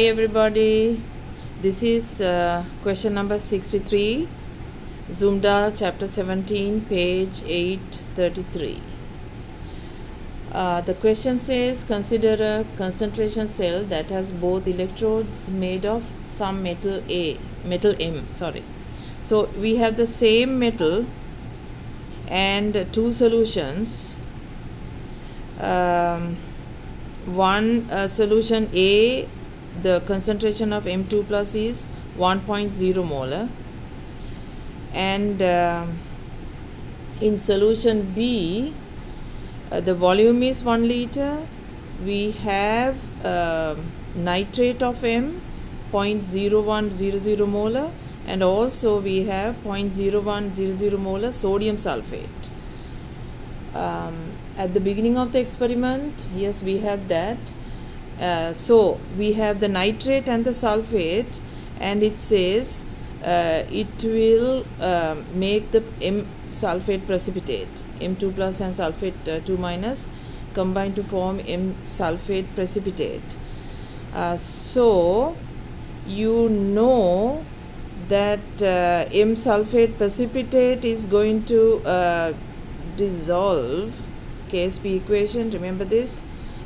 Hi everybody, this is question number 63, Zumdahl chapter 17, page 833. The question says, consider a concentration cell that has both electrodes made of some metal M. So we have the same metal and two solutions. One solution A, the concentration of M2 plus is 1.0 molar, and in solution B, the volume is 1 liter. We have nitrate of M 0.0100 molar, and also we have 0.0100 molar sodium sulfate. At the beginning of the experiment, yes, we have that. So we have the nitrate and the sulfate, and it says it will make the M sulfate precipitate, M2 plus and sulfate 2 minus combine to form M sulfate precipitate. So you know that M sulfate precipitate is going to dissolve KSP equation. Remember this,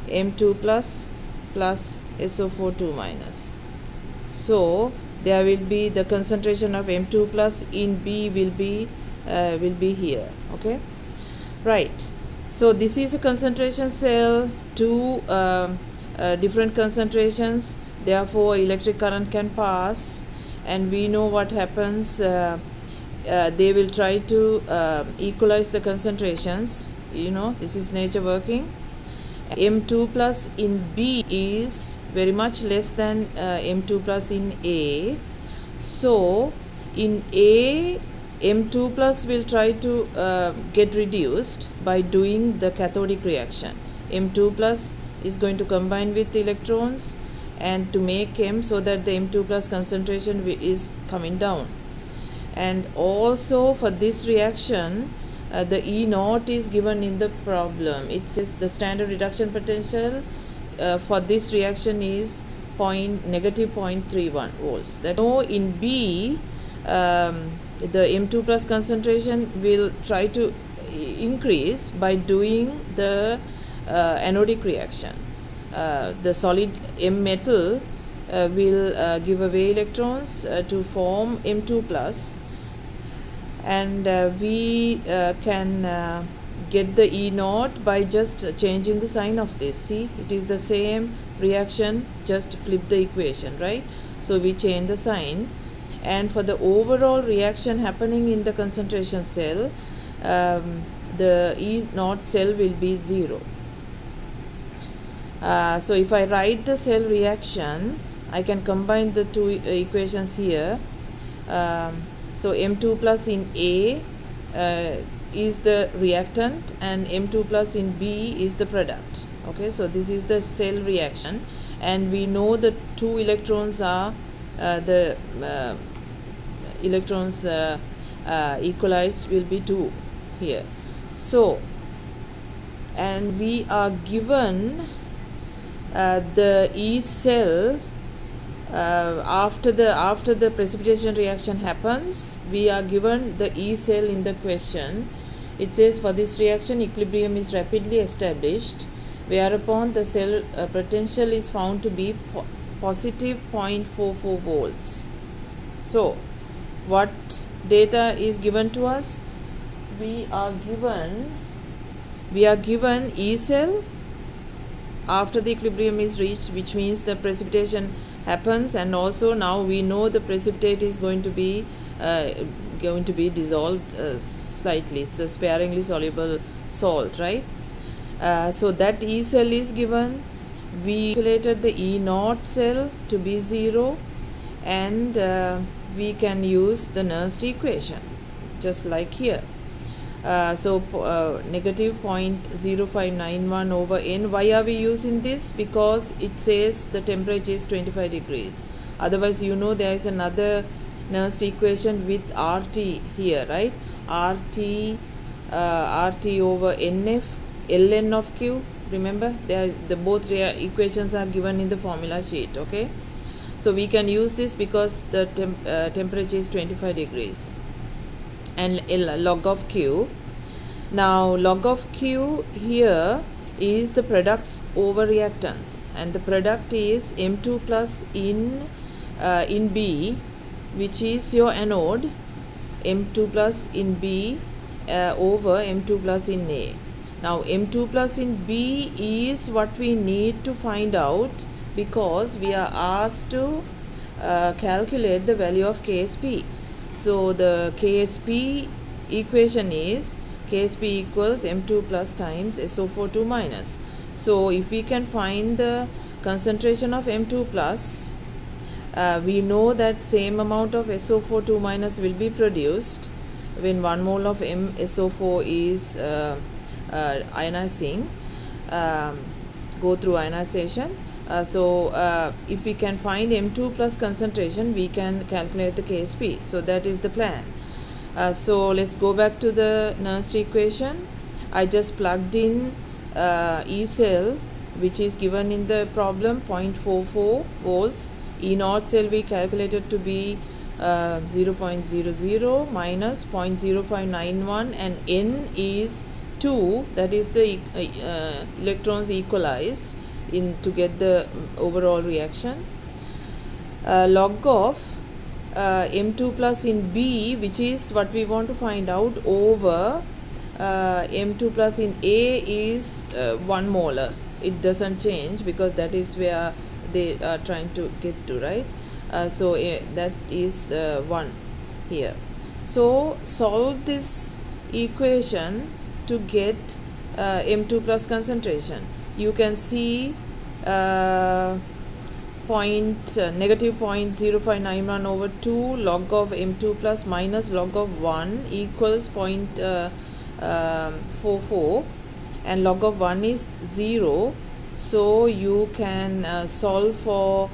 M2 plus SO4 2 minus. So there will be the concentration of M2 plus in B will be here. Okay, right. So this is a concentration cell, two different concentrations, therefore electric current can pass, and we know what happens. They will try to equalize the concentrations. You know, this is nature working. M2 plus in B is very much less than M2 plus in A. So in A, M2 plus will try to get reduced by doing the cathodic reaction. M2 plus is going to combine with the electrons and to make M, so that the M2 plus concentration is coming down. And also for this reaction, the E naught is given in the problem. It says the standard reduction potential for this reaction is negative 0.31 volts. That in B, the M2 plus concentration will try to increase by doing the anodic reaction. The solid M metal will give away electrons to form M2 plus, and we can get the E naught by just changing the sign of this. See, it is the same reaction, just flip the equation, right? So we change the sign, and for the overall reaction happening in the concentration cell, the E naught cell will be 0. So if I write the cell reaction, I can combine the two equations here. So M2 plus in A is the reactant, and M2 plus in B is the product. Okay, so this is the cell reaction, and we know the two electrons are the electrons equalized will be 2 here. So, and we are given the E cell. After the precipitation reaction happens, we are given the E cell in the question. It says for this reaction equilibrium is rapidly established, whereupon the cell potential is found to be positive 0.44 volts. So what data is given to us? We are given E cell after the equilibrium is reached, which means the precipitation happens, and also now we know the precipitate is going to be dissolved slightly. It's a sparingly soluble salt, right? So that E cell is given. We calculated the E naught cell to be 0, and we can use the Nernst equation just like here. So negative 0.0591 over N. Why are we using this? Because it says the temperature is 25 degrees. Otherwise, you know, there is another Nernst equation with RT here, right? RT over NF, ln of Q. Remember, there is the both equations are given in the formula sheet. Okay. So we can use this because the temperature is 25 degrees. And log of Q. Now log of Q here is the products over reactants, and the product is M2 plus in B, which is your anode, M2 plus in B over M2 plus in A. Now M2 plus in B is what we need to find out, because we are asked to calculate the value of KSP. So the KSP equation is KSP equals M2 plus times SO4 2 minus. So if we can find the concentration of M2 plus, we know that same amount of SO4 2 minus will be produced when 1 mole of MSO4 is ionizing, go through ionization. So if we can find M2 plus concentration, we can calculate the KSP. So that is the plan. So let's go back to the Nernst equation. I just plugged in E cell, which is given in the problem, 0.44 volts. E naught cell we calculated to be 0.00 minus 0.0591, and N is 2, that is the electrons equalized in to get the overall reaction. Log of M2 plus in B, which is what we want to find out, over M2 plus in A is 1 molar. It doesn't change because that is where they are trying to get to, right? So that is 1 here. So solve this equation to get M2 plus concentration. You can see negative 0.0591 over 2 log of M2 plus minus log of 1 equals 0.44, and log of 1 is 0. So you can solve for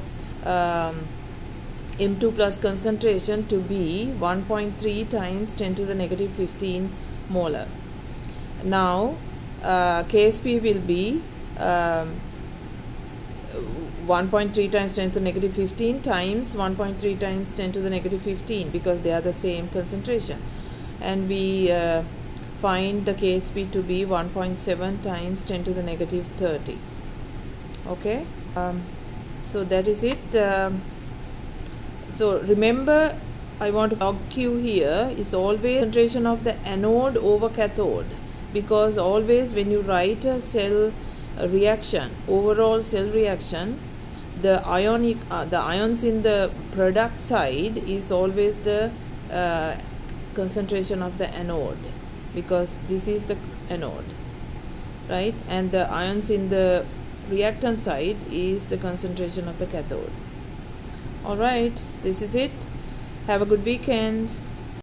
M2 plus concentration to be 1.3 times 10 to the negative 15 molar. Now KSP will be 1.3 times 10 to the negative 15 times 1.3 times 10 to the negative 15, because they are the same concentration, and we find the KSP to be 1.7 times 10 to the negative 30. Okay, so that is it. So remember, I want to log Q here is always concentration of the anode over cathode, because always when you write a cell reaction, overall cell reaction, the ions in the product side is always the concentration of the anode, because this is the anode, right? And the ions in the reactant side is the concentration of the cathode. All right, this is it. Have a good weekend.